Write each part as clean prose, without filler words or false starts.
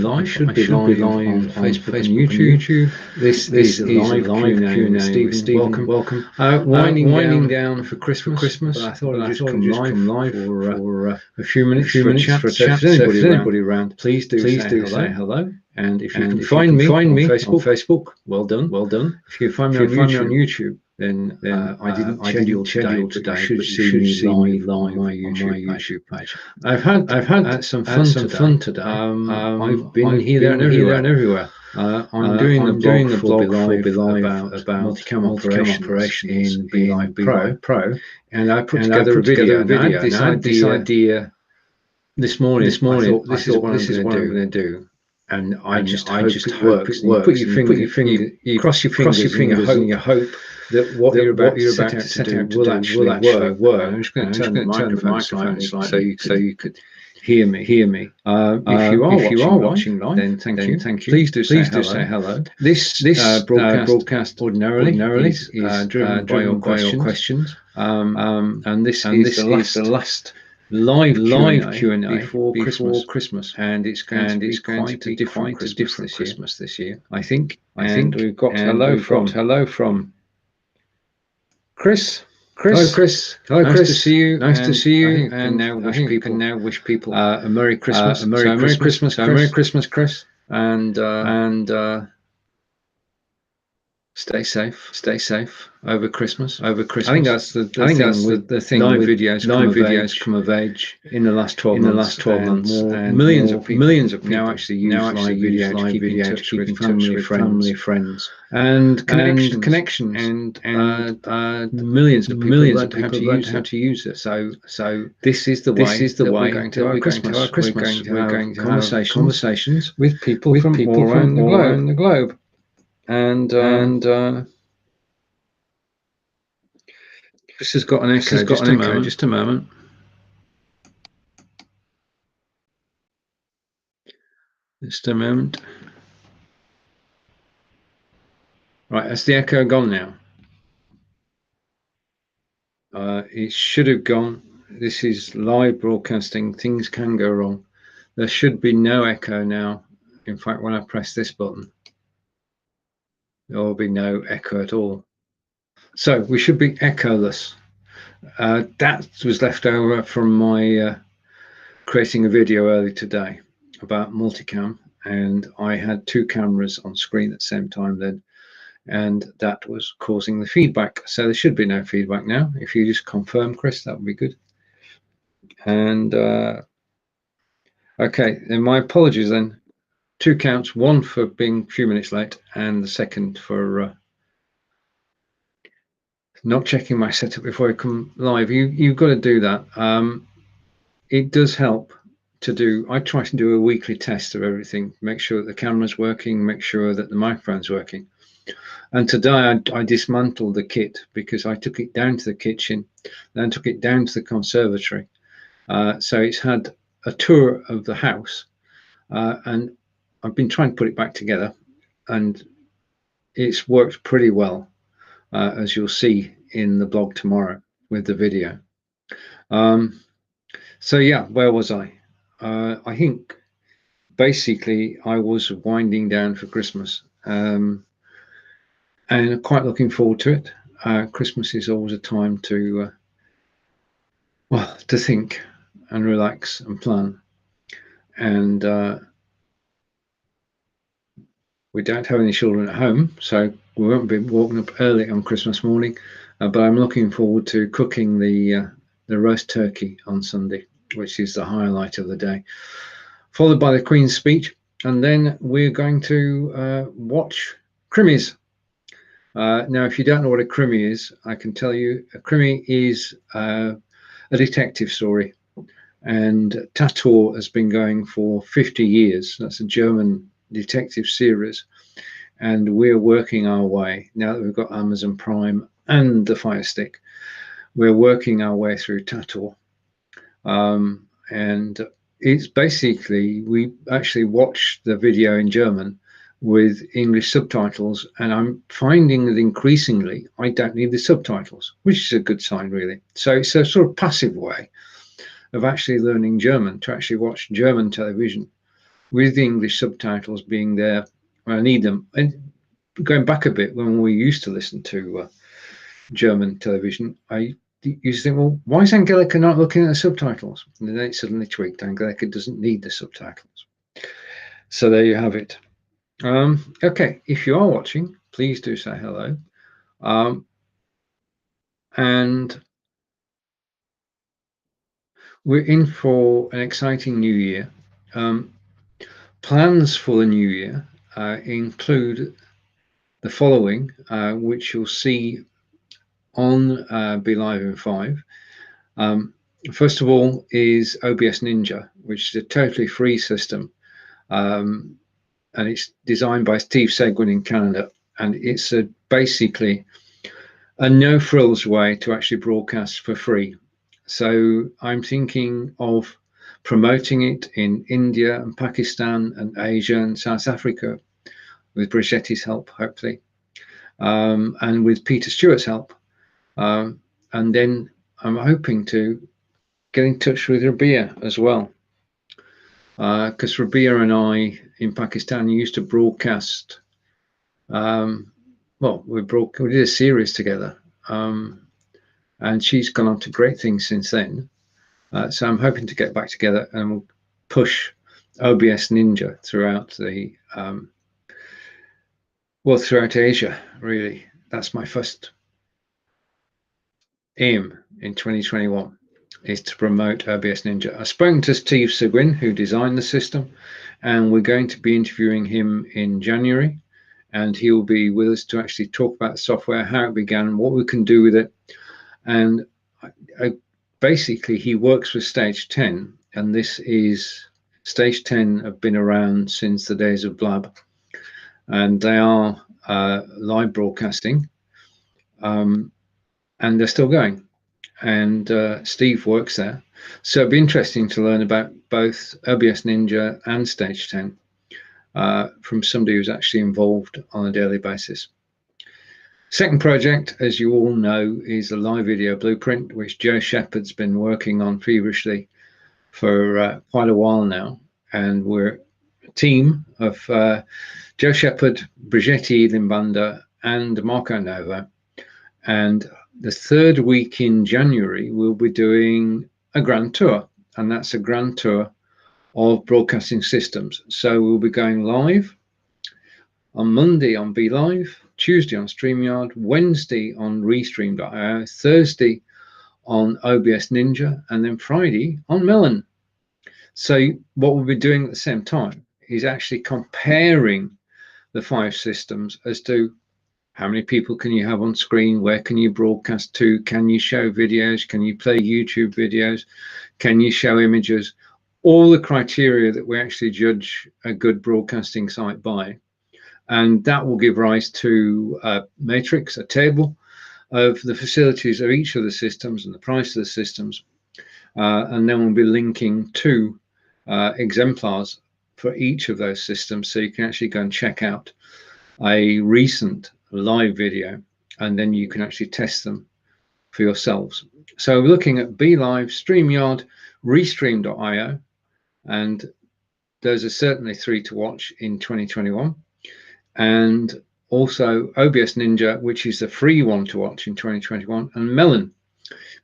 live. I should be live on Facebook and YouTube. This is a live Q&A with Stephen. Welcome. Winding down for Christmas. But I thought I'd just come live for a few minutes for a chat. So if there's anybody around, please do say hello. And if you can find me on Facebook, well done. If you find me on YouTube, then I didn't schedule today, but you should see me live on my YouTube page. I've had some fun today. I've been here, there, and everywhere. I'm doing the blog for BeLive about multicam operations in BeLive Pro, and I put together a video. I had this idea this morning. I thought, this is what I'm going to do. And I just hope it works. Put your finger, you cross your fingers, and you hope that what you're about to set out to do will actually work. I'm just going to turn the microphone slightly so you could hear me. If you are watching live, then thank you. Please do say hello. This broadcast ordinarily is driven by your questions. And this is the last live Q&A before Christmas, and it's going to be quite a different Christmas this year. I think we've got hello from Chris. Hello, Chris. Nice to see you. And now wish people a Merry Christmas. Merry Christmas, Chris. And stay safe over Christmas. I think that's the thing. Nine videos come of age in the last 12 months. And millions of people now actually use live video to keep in touch with family, friends, and connection. And millions of people learn how to use it. So this is the way we're going to our Christmas. We're going to have conversations with people from all around the globe. And Chris has got an echo. Just a moment. Right, has the echo gone now? It should have gone. This is live broadcasting. Things can go wrong. There should be no echo now. In fact, when I press this button, there will be no echo at all. So we should be echoless. That was left over from my creating a video earlier today about multicam, and I had two cameras on screen at the same time then, and that was causing the feedback. So there should be no feedback now. If you just confirm, Chris, that would be good. And okay, then my apologies then. Two counts, one for being a few minutes late, and the second for not checking my setup before I come live. You've got to do that. It does help to do. I try to do a weekly test of everything, make sure that the camera's working, make sure that the microphone's working. And today I dismantled the kit because I took it down to the kitchen, then took it down to the conservatory. So it's had a tour of the house, and I've been trying to put it back together, and it's worked pretty well, as you'll see in the blog tomorrow with the video. So yeah, where was I? I think basically I was winding down for Christmas, and quite looking forward to it. Christmas is always a time to to think and relax and plan, and we don't have any children at home, so we won't be walking up early on Christmas morning, but I'm looking forward to cooking the roast turkey on Sunday, which is the highlight of the day, followed by the Queen's speech, and then we're going to watch crimies. Now, if you don't know what a crimi is, I can tell you a crimi is a detective story, and Tator has been going for 50 years. That's a German detective series, and we're working our way, now that we've got Amazon Prime and the Fire Stick, we're working our way through Tator, and it's basically, we actually watched the video in German with English subtitles, and I'm finding that increasingly I don't need the subtitles, which is a good sign really. So it's a sort of passive way of actually learning German, to actually watch German television with the English subtitles being there when I need them. And going back a bit, when we used to listen to German television, I used to think, well, why is Angelica not looking at the subtitles? And then it suddenly tweaked. Angelica doesn't need the subtitles. So there you have it. Okay, if you are watching, please do say hello. And we're in for an exciting new year. Plans for the new year include the following, which you'll see on BeLive in 5. First of all is OBS Ninja, which is a totally free system. And it's designed by Steve Seguin in Canada. And it's basically a no-frills way to actually broadcast for free. So I'm thinking of promoting it in India and Pakistan and Asia and South Africa with Brigitti's help, hopefully, and with Peter Stewart's help. And then I'm hoping to get in touch with Rabia as well, because Rabia and I in Pakistan used to broadcast. Well, we did a series together, and she's gone on to great things since then. So I'm hoping to get back together and we'll push OBS Ninja throughout the throughout Asia. Really, that's my first aim in 2021, is to promote OBS Ninja. I've spoken to Steve Seguin, who designed the system, and we're going to be interviewing him in January, and he will be with us to actually talk about the software, how it began, what we can do with it. And basically, he works with Stage 10, and this is Stage 10 have been around since the days of Blab, and they are live broadcasting, and they're still going. And Steve works there, so it'd be interesting to learn about both OBS Ninja and Stage 10 from somebody who's actually involved on a daily basis. Second project, as you all know, is a live video blueprint, which Joe Shepard's been working on feverishly for quite a while now. And we're a team of Joe Shepard, Brigitti Limbanda, and Marco Nova. And the third week in January, we'll be doing a grand tour, and that's a grand tour of broadcasting systems. So we'll be going live on Monday on BeLive, Tuesday on StreamYard, Wednesday on Restream.io, Thursday on OBS Ninja, and then Friday on Melon. So what we'll be doing at the same time is actually comparing the 5 systems as to how many people can you have on screen, where can you broadcast to, can you show videos, can you play YouTube videos, can you show images, all the criteria that we actually judge a good broadcasting site by. And that will give rise to a matrix, a table of the facilities of each of the systems and the price of the systems. And then we'll be linking to exemplars for each of those systems, so you can actually go and check out a recent live video, and then you can actually test them for yourselves. So we're looking at BeLive, StreamYard, Restream.io, and those are certainly 3 to watch in 2021. And also OBS Ninja, which is the free one to watch in 2021, and Melon.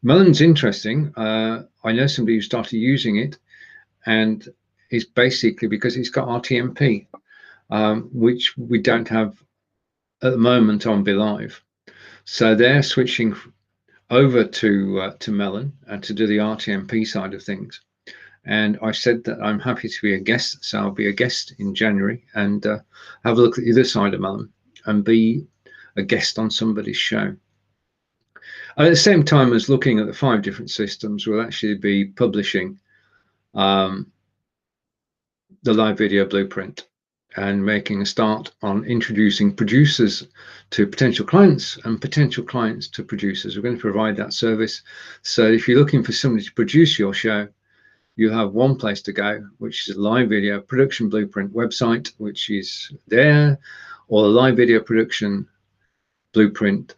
Melon's interesting. I know somebody who started using it, and it's basically because it's got RTMP, which we don't have at the moment on BeLive. So they're switching over to Melon and to do the RTMP side of things. And I said that I'm happy to be a guest, so I'll be a guest in January and have a look at the other side of Melon and be a guest on somebody's show. And at the same time as looking at the 5 different systems, we'll actually be publishing the live video blueprint and making a start on introducing producers to potential clients and potential clients to producers. We're going to provide that service. So if you're looking for somebody to produce your show, you have one place to go, which is a live video production blueprint website, which is there, or a live video production blueprint,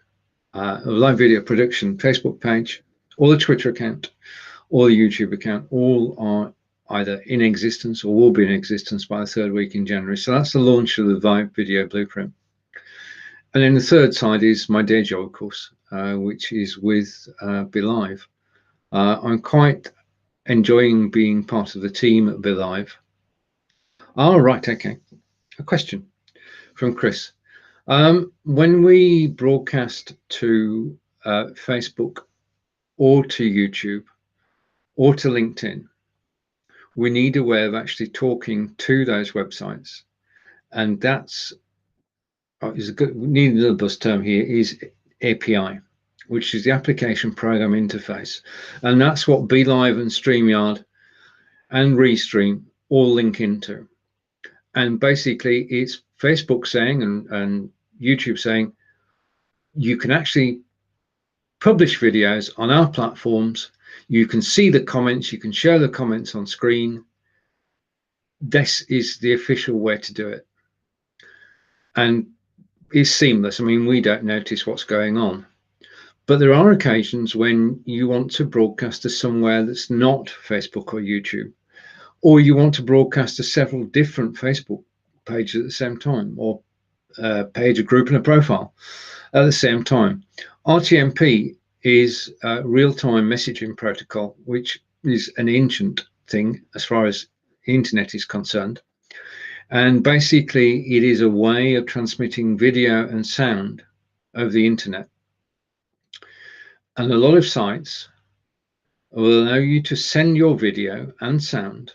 a live video production Facebook page, or the Twitter account, or the YouTube account. All are either in existence or will be in existence by the third week in January. So that's the launch of the Vive Video Blueprint. And then the third side is my day job, of course, which is with BeLive. I'm quite enjoying being part of the team at BeLive. Oh, right, okay. A question from Chris. When we broadcast to Facebook or to YouTube or to LinkedIn, we need a way of actually talking to those websites. And that's is a good, need another buzz term here, is API, which is the application program interface. And that's what BeLive and StreamYard and Restream all link into. And basically it's Facebook saying and YouTube saying, you can actually publish videos on our platforms. You can see the comments, you can share the comments on screen. This is the official way to do it. And it's seamless. I mean, we don't notice what's going on. But there are occasions when you want to broadcast to somewhere that's not Facebook or YouTube, or you want to broadcast to several different Facebook pages at the same time, or a page, a group, and a profile at the same time. RTMP is a real-time messaging protocol, which is an ancient thing as far as the internet is concerned. And basically, it is a way of transmitting video and sound over the internet. And a lot of sites will allow you to send your video and sound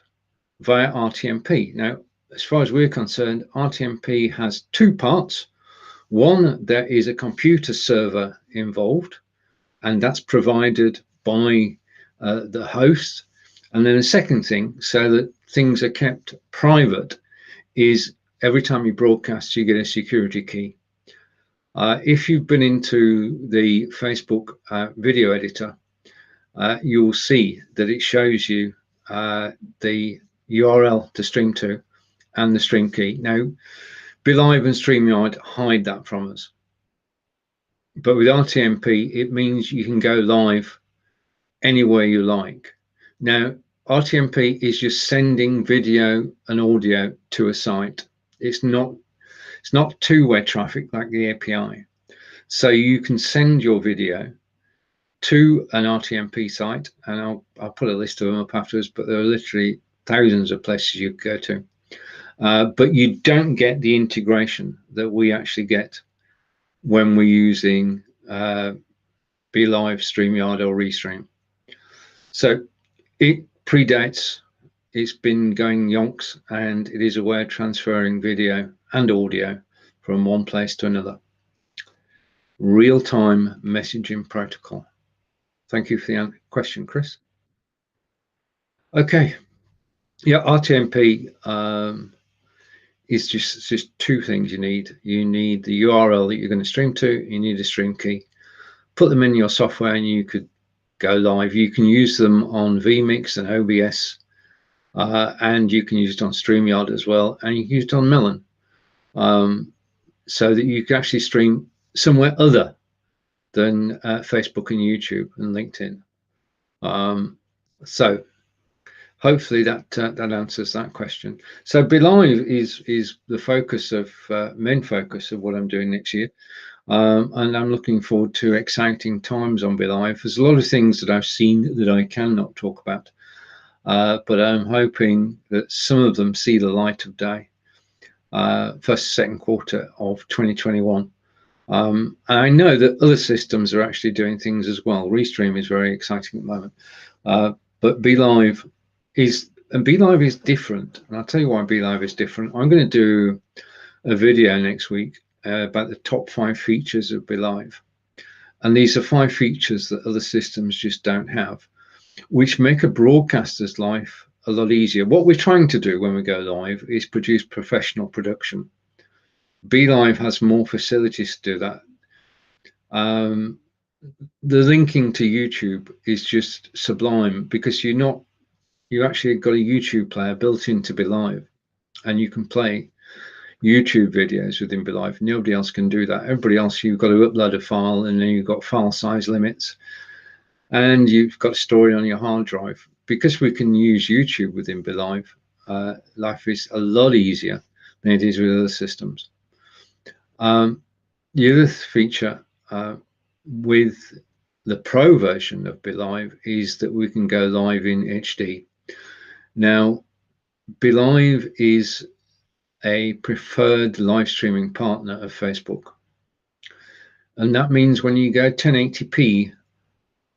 via RTMP. Now, as far as we're concerned, RTMP has two parts. One, there is a computer server involved, and that's provided by the host. And then the second thing, so that things are kept private, is every time you broadcast, you get a security key. If you've been into the Facebook video editor, you'll see that it shows you the URL to stream to and the stream key. Now, BeLive and StreamYard hide that from us. But with RTMP, it means you can go live anywhere you like. Now, RTMP is just sending video and audio to a site. It's not two-way traffic like the API. So you can send your video to an RTMP site, and I'll put a list of them up afterwards, but there are literally thousands of places you could go to. But you don't get the integration that we actually get when we're using BeLive, StreamYard, or Restream. So it predates, it's been going yonks, and it is a way of transferring video and audio from one place to another. Real-time messaging protocol. Thank you for the question, Chris. Okay, yeah, RTMP is just two things you need. You need the URL that you're going to stream to, you need a stream key. Put them in your software and you could go live. You can use them on vMix and OBS, and you can use it on StreamYard as well, and you can use it on Melon, so that you can actually stream somewhere other than Facebook and YouTube and LinkedIn. So hopefully that answers that question. So BeLive is the focus of main focus of what I'm doing next year, and I'm looking forward to exciting times on BeLive. There's a lot of things that I've seen that I cannot talk about, but I'm hoping that some of them see the light of day first, second quarter of 2021. And I know that other systems are actually doing things as well. Restream is very exciting at the moment, but BeLive is different, and I'll tell you why BeLive is different. I'm going to do a video next week about the top 5 features of BeLive, and these are 5 features that other systems just don't have, which make a broadcaster's life a lot easier. What we're trying to do when we go live is produce professional production. BeLive has more facilities to do that. The linking to YouTube is just sublime, because you actually got a YouTube player built into BeLive, and you can play YouTube videos within BeLive. Nobody else can do that. Everybody else, you've got to upload a file, and then you've got file size limits, and you've got to store it on your hard drive. because we can use YouTube within BeLive, life is a lot easier than it is with other systems. The other feature with the Pro version of BeLive is that we can go live in HD. Now, BeLive is a preferred live streaming partner of Facebook. And that means when you go 1080p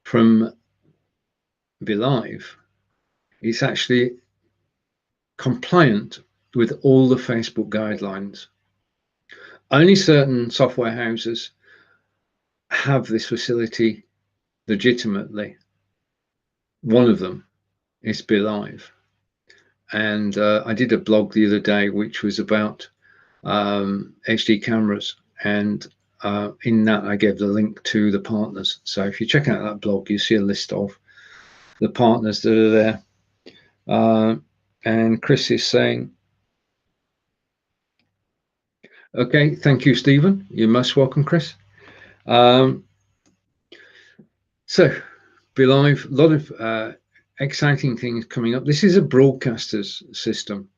from BeLive, it's actually compliant with all the Facebook guidelines. Only certain software houses have this facility legitimately. One of them is BeLive. And I did a blog the other day which was about HD cameras, and in that I gave the link to the partners. So if you check out that blog, you see a list of the partners that are there. And Chris is saying, okay, thank you, Stephen. You're most welcome, Chris. So BeLive, a lot of exciting things coming up. This is a broadcaster's system.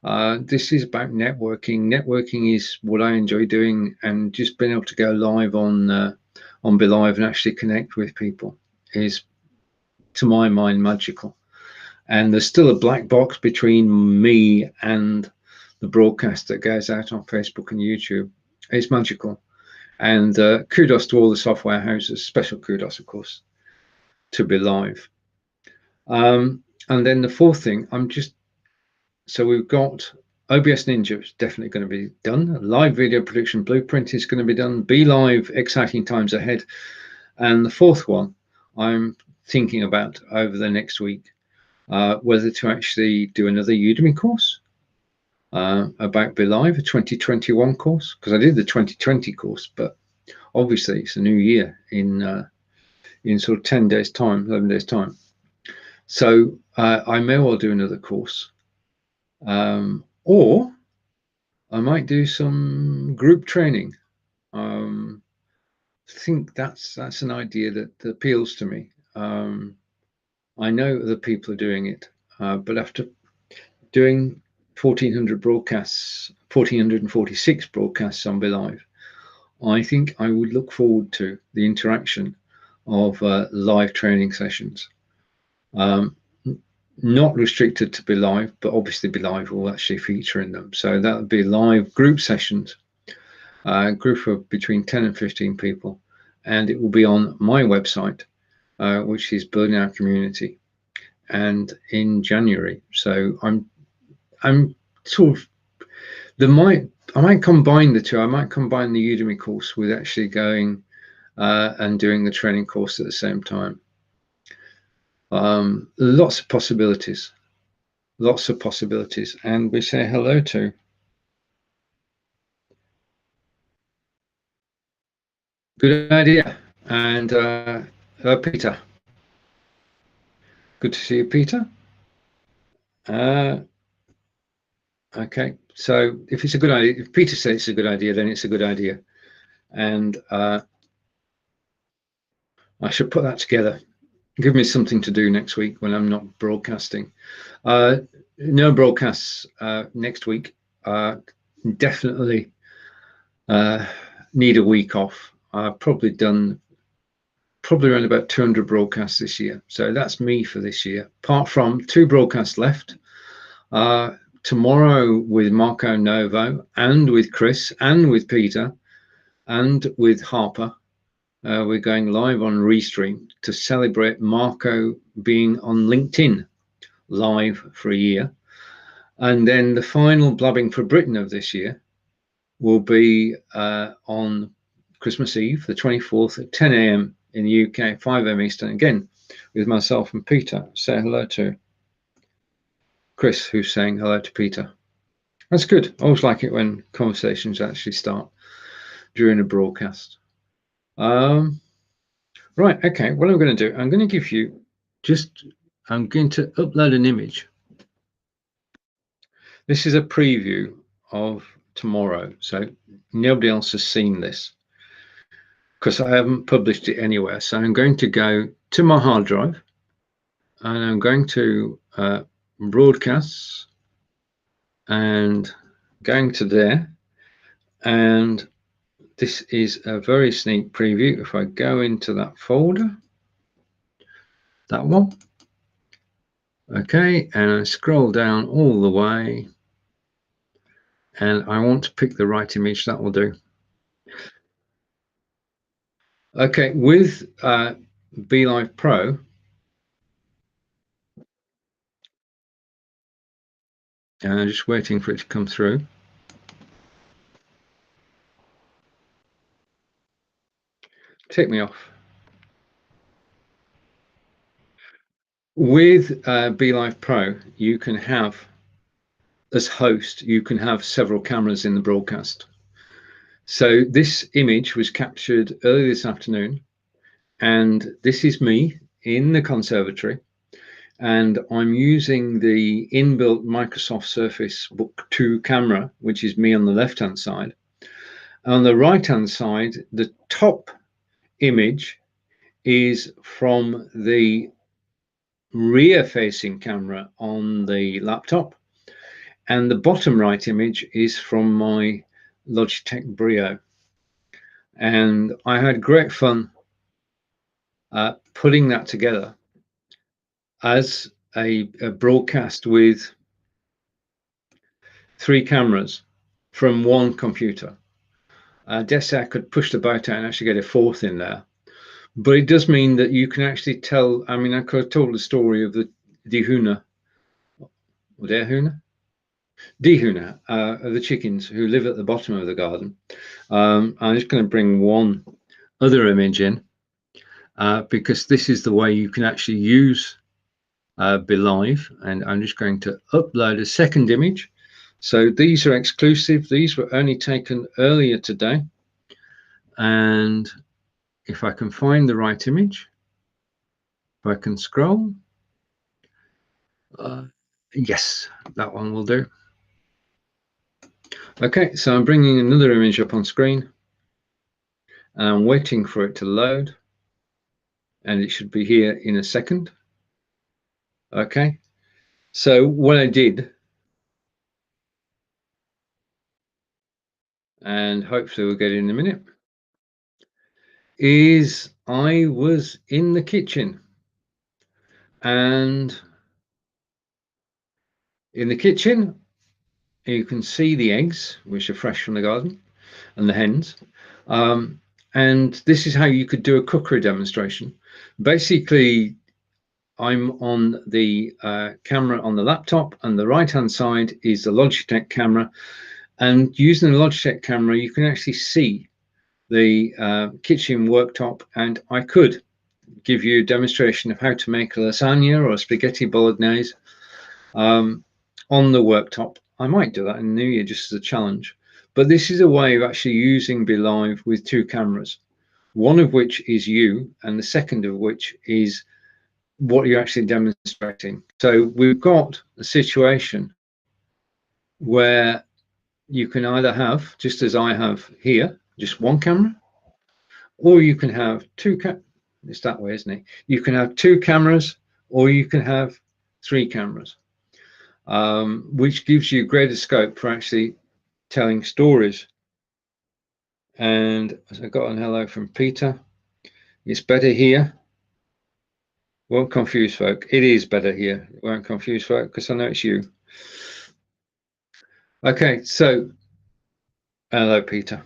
This is about networking. Networking is what I enjoy doing, and just being able to go live on BeLive and actually connect with people is, to my mind, magical. And there's still a black box between me and the broadcast that goes out on Facebook and YouTube. It's magical. And kudos to all the software houses, special kudos, of course, to BeLive. And then the fourth thing, so we've got OBS Ninja is definitely going to be done. Live video production blueprint is going to be done. BeLive, exciting times ahead. And the fourth one, I'm thinking about over the next week, whether to actually do another Udemy course about BeLive, a 2021 course, because I did the 2020 course, but obviously it's a new year in sort of 10 days time, 11 days time. So I may well do another course, or I might do some group training. I think that's an idea that appeals to me. I know other people are doing it, but after doing 1,400 broadcasts, 1,446 broadcasts on BeLive, I think I would look forward to the interaction of live training sessions. Not restricted to BeLive, but obviously BeLive will actually feature in them. So that would be live group sessions, group of between 10 and 15 people, and it will be on my website, which is Building Our Community, and in January. So I'm sort of I might combine the two. I might combine the Udemy course with actually going and doing the training course at the same time. Lots of possibilities, and we say hello to good idea. And Peter, good to see you, Peter. Okay, so if it's a good idea, if Peter says it's a good idea, then it's a good idea, and I should put that together. Give me something to do next week when I'm not broadcasting. No broadcasts next week. Definitely need a week off. I've probably done around about 200 broadcasts this year. So that's me for this year. Apart from 2 broadcasts left. Tomorrow with Marco Novo, and with Chris, and with Peter, and with Harper. We're going live on Restream to celebrate Marco being on LinkedIn live for a year. And then the final Blabbing for Britain of this year will be on Christmas Eve, the 24th at 10 a.m. in the UK, 5 a.m. Eastern, again, with myself and Peter. Say hello to Chris, who's saying hello to Peter. That's good. I always like it when conversations actually start during a broadcast. Right, okay, what I'm going to do, I'm going to give you I'm going to upload an image. This is a preview of tomorrow, so nobody else has seen this because I haven't published it anywhere. So I'm going to go to my hard drive and I'm going to broadcasts and going to there, and this is a very sneak preview. If I go into that folder, that one, okay, and I scroll down all the way, and I want to pick the right image. That will do. Okay, with BeLive Pro, and I'm just waiting for it to come through. Take me off. With BeLive Pro, you can have, as host, you can have several cameras in the broadcast. So this image was captured early this afternoon, and this is me in the conservatory, and I'm using the inbuilt Microsoft Surface Book 2 camera, which is me on the left-hand side. On the right-hand side, the top image is from the rear-facing camera on the laptop, and the bottom right image is from my Logitech Brio. And I had great fun putting that together as a broadcast with 3 cameras from one computer. I dare say I could push the boat out and actually get a 4th in there. But it does mean that you can actually tell, I mean, I could have told the story of the Dihuna, or Dehuna? Dihuna, of the chickens who live at the bottom of the garden. I'm just going to bring one other image in because this is the way you can actually use BeLive, and I'm just going to upload a second image. So these are exclusive. These were only taken earlier today. And if I can find the right image, if I can scroll, yes, that one will do. Okay, so I'm bringing another image up on screen, and I'm waiting for it to load, and it should be here in a second. Okay, so what I did, and hopefully we'll get it in a minute, is I was in the kitchen, and in the kitchen you can see the eggs, which are fresh from the garden, and the hens. And this is how you could do a cookery demonstration. Basically, I'm on the camera on the laptop, and the right-hand side is the Logitech camera. And using the Logitech camera, you can actually see the kitchen worktop, and I could give you a demonstration of how to make a lasagna or a spaghetti bolognese on the worktop. I might do that in the new year just as a challenge. But this is a way of actually using BeLive with 2 cameras, one of which is you, and the second of which is what you're actually demonstrating. So we've got a situation where you can either have, just as I have here, just 1 camera, or you can have 2 it's that way, isn't it? You can have 2 cameras, or you can have 3 cameras, which gives you greater scope for actually telling stories. And I got an hello from Peter. It's better here. Won't confuse folk. It is better here. It won't confuse folk because I know it's you. Okay, so hello, Peter.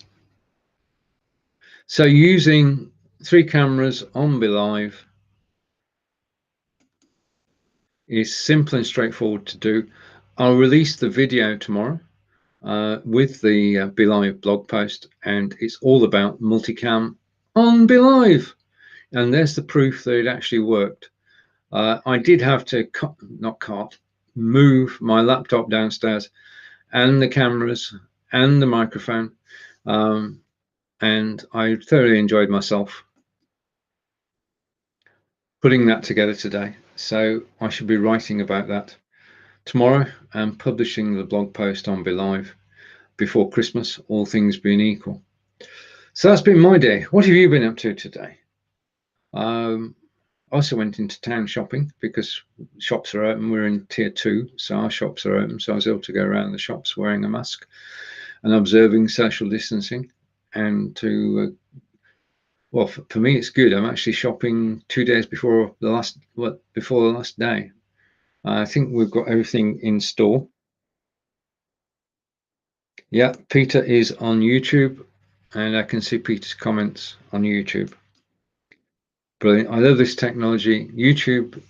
So using 3 cameras on BeLive is simple and straightforward to do. I'll release the video tomorrow with the BeLive blog post, and it's all about multicam on BeLive. And there's the proof that it actually worked. I did have to move my laptop downstairs and the cameras and the microphone, and I thoroughly enjoyed myself putting that together today. So I should be writing about that tomorrow and publishing the blog post on BeLive before Christmas, all things being equal. So that's been my day. What have you been up to today? also went into town shopping because shops are open. We're in tier 2, so our shops are open. So I was able to go around the shops wearing a mask and observing social distancing. And to, well, for me, it's good. I'm actually shopping 2 days before the last day. I think we've got everything in store. Yeah, Peter is on YouTube, and I can see Peter's comments on YouTube. Brilliant. I love this technology. YouTube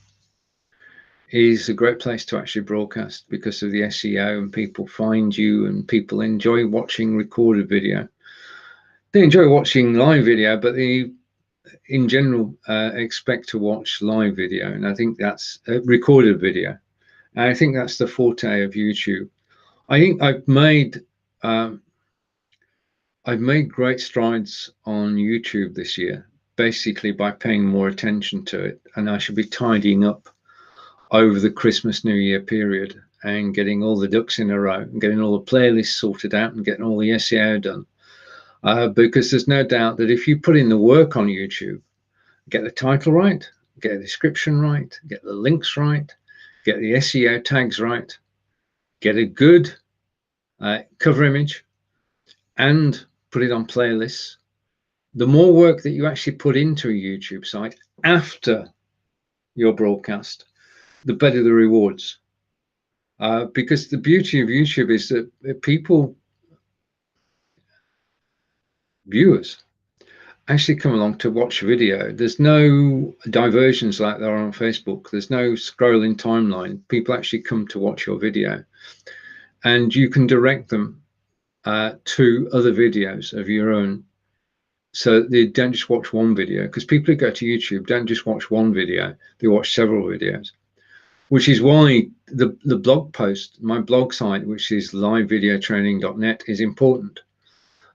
is a great place to actually broadcast because of the SEO, and people find you and people enjoy watching recorded video. They enjoy watching live video, but they in general expect to watch live video, and I think that's recorded video. And I think that's the forte of YouTube. I think I've made great strides on YouTube this year, basically by paying more attention to it, and I should be tidying up over the Christmas New Year period and getting all the ducks in a row and getting all the playlists sorted out and getting all the SEO done. Because there's no doubt that if you put in the work on YouTube, get the title right, get the description right, get the links right, get the SEO tags right, get a good cover image, and put it on playlists, the more work that you actually put into a YouTube site after your broadcast, the better the rewards. Because the beauty of YouTube is that people, viewers, actually come along to watch a video. There's no diversions like there are on Facebook. There's no scrolling timeline. People actually come to watch your video, and you can direct them to other videos of your own. So they don't just watch one video, because people who go to YouTube don't just watch one video, they watch several videos, which is why the blog post, my blog site, which is livevideotraining.net, is important.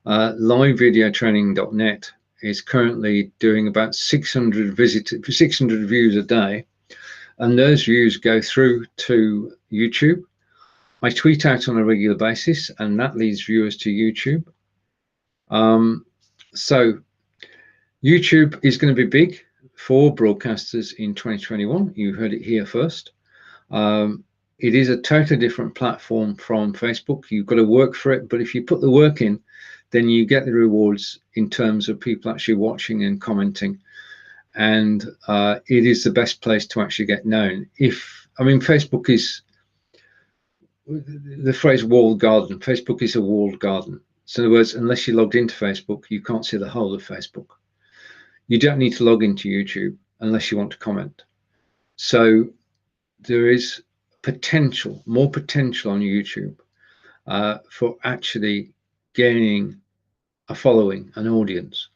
Livevideotraining.net is currently doing about 600 views a day, and those views go through to YouTube. I tweet out on a regular basis, and that leads viewers to YouTube. So YouTube is going to be big for broadcasters in 2021. You heard it here first. It is a totally different platform from Facebook. You've got to work for it, but if you put the work in, then you get the rewards in terms of people actually watching and commenting. And it is the best place to actually get known. Facebook is the phrase walled garden. Facebook is a walled garden. So in other words, unless you logged into Facebook, you can't see the whole of Facebook. You don't need to log into YouTube unless you want to comment. So there is potential, more potential on YouTube for actually gaining a following, an audience.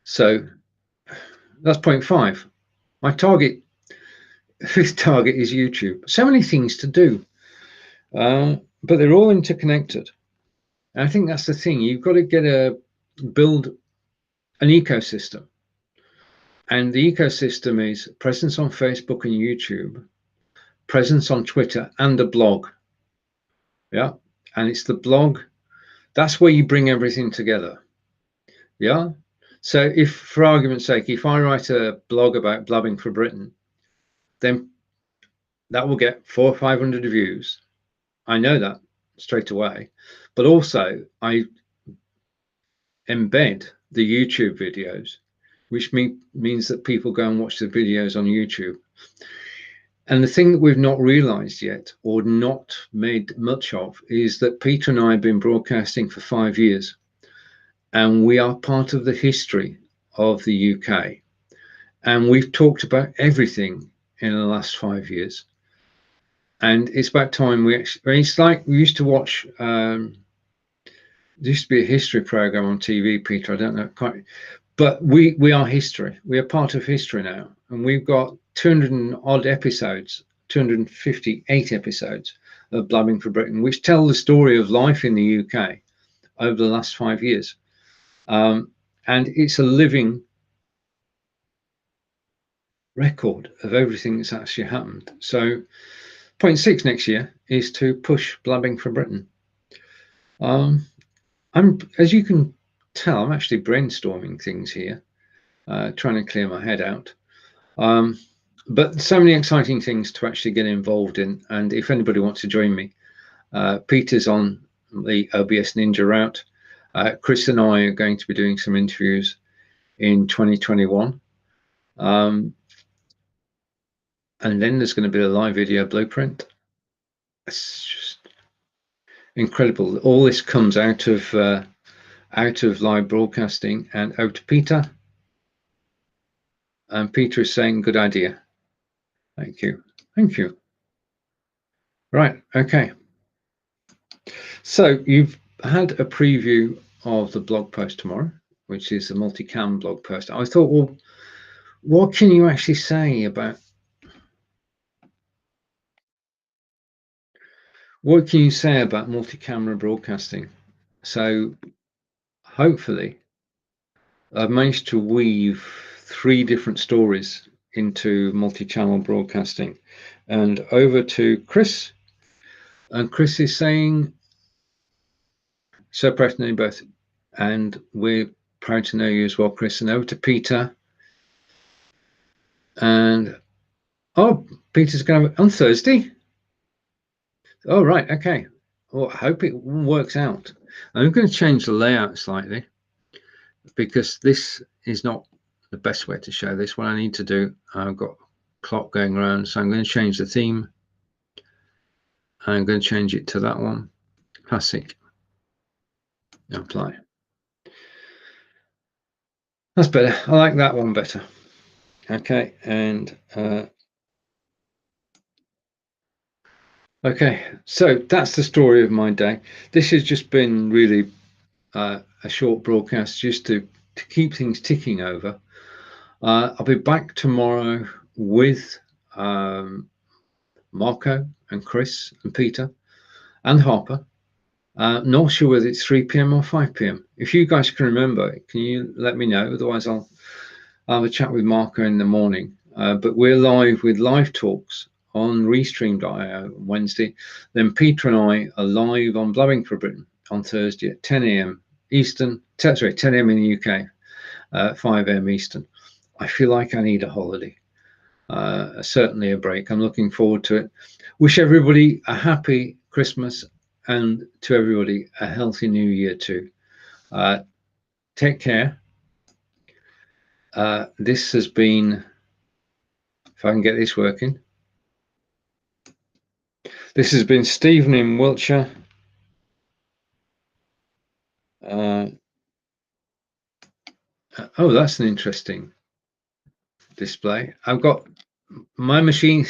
So that's point 5. My target, 5th target, is YouTube. So many things to do, but they're all interconnected. And I think that's the thing. You've got to build an ecosystem. And the ecosystem is presence on Facebook and YouTube, presence on Twitter, and a blog. Yeah. And it's the blog. That's where you bring everything together. Yeah. So if, for argument's sake, if I write a blog about Blabbing for Britain, then that will get 400 or 500 views. I know that straight away. But also I embed the YouTube videos, which means that people go and watch the videos on YouTube. And the thing that we've not realized yet, or not made much of, is that Peter and I have been broadcasting for 5 years, and we are part of the history of the UK. And we've talked about everything in the last 5 years. And it's about time it's like we used to watch, there used to be a history program on TV, Peter, I don't know quite, but we are history. We are part of history now. And we've got 200 and odd episodes, 258 episodes of Blabbing for Britain, which tell the story of life in the UK over the last 5 years. And it's a living record of everything that's actually happened. So point 6 next year is to push Blabbing for Britain. As you can tell, I'm actually brainstorming things here, trying to clear my head out. But so many exciting things to actually get involved in. And if anybody wants to join me, Peter's on the OBS Ninja route. Chris and I are going to be doing some interviews in 2021. And then there's going to be a live video blueprint. It's just incredible. All this comes out of live broadcasting and out to Peter. And Peter is saying, good idea. Thank you. Thank you. Right. Okay. So you've had a preview of the blog post tomorrow, which is the multicam blog post. I thought, well, what can you actually say about multi-camera broadcasting? So hopefully I've managed to weave 3 different stories into multi-channel broadcasting. And over to Chris. And Chris is saying, so proud to know you both. And we're proud to know you as well, Chris. And over to Peter. And, oh, Peter's going to, on Thursday? Oh, right, okay. Well, I hope it works out. I'm going to change the layout slightly because this is not the best way to show this. What I need to do, I've got a clock going around, so I'm going to change the theme. I'm going to change it to that one, classic. Apply. That's better. I like that one better. Okay, and okay, so that's the story of my day. This has just been really a short broadcast just to keep things ticking over. I'll be back tomorrow with Marco and Chris and Peter and Harper. Not sure whether it's 3 p.m. or 5 p.m. If you guys can remember, can you let me know? Otherwise, I'll have a chat with Marco in the morning. But we're live with live talks on Restream.io on Wednesday. Then Peter and I are live on Blubbing for Britain on Thursday at 10 a.m. Eastern. Sorry, 10 a.m. in the UK, 5 a.m. Eastern. I feel like I need a holiday. Certainly a break. I'm looking forward to it. Wish everybody a happy Christmas and to everybody a healthy new year too. Take care. This has been, if I can get this working, this has been Stephen in Wiltshire. Oh, that's an interesting display. I've got my machine.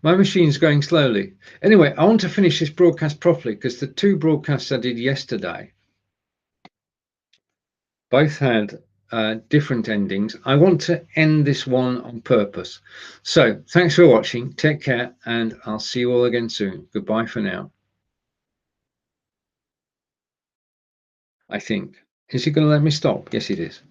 My machine's going slowly. Anyway, I want to finish this broadcast properly because the 2 broadcasts I did yesterday both had different endings. I want to end this one on purpose. So thanks for watching. Take care, and I'll see you all again soon. Goodbye for now. I think. Is he going to let me stop? Yes, it is.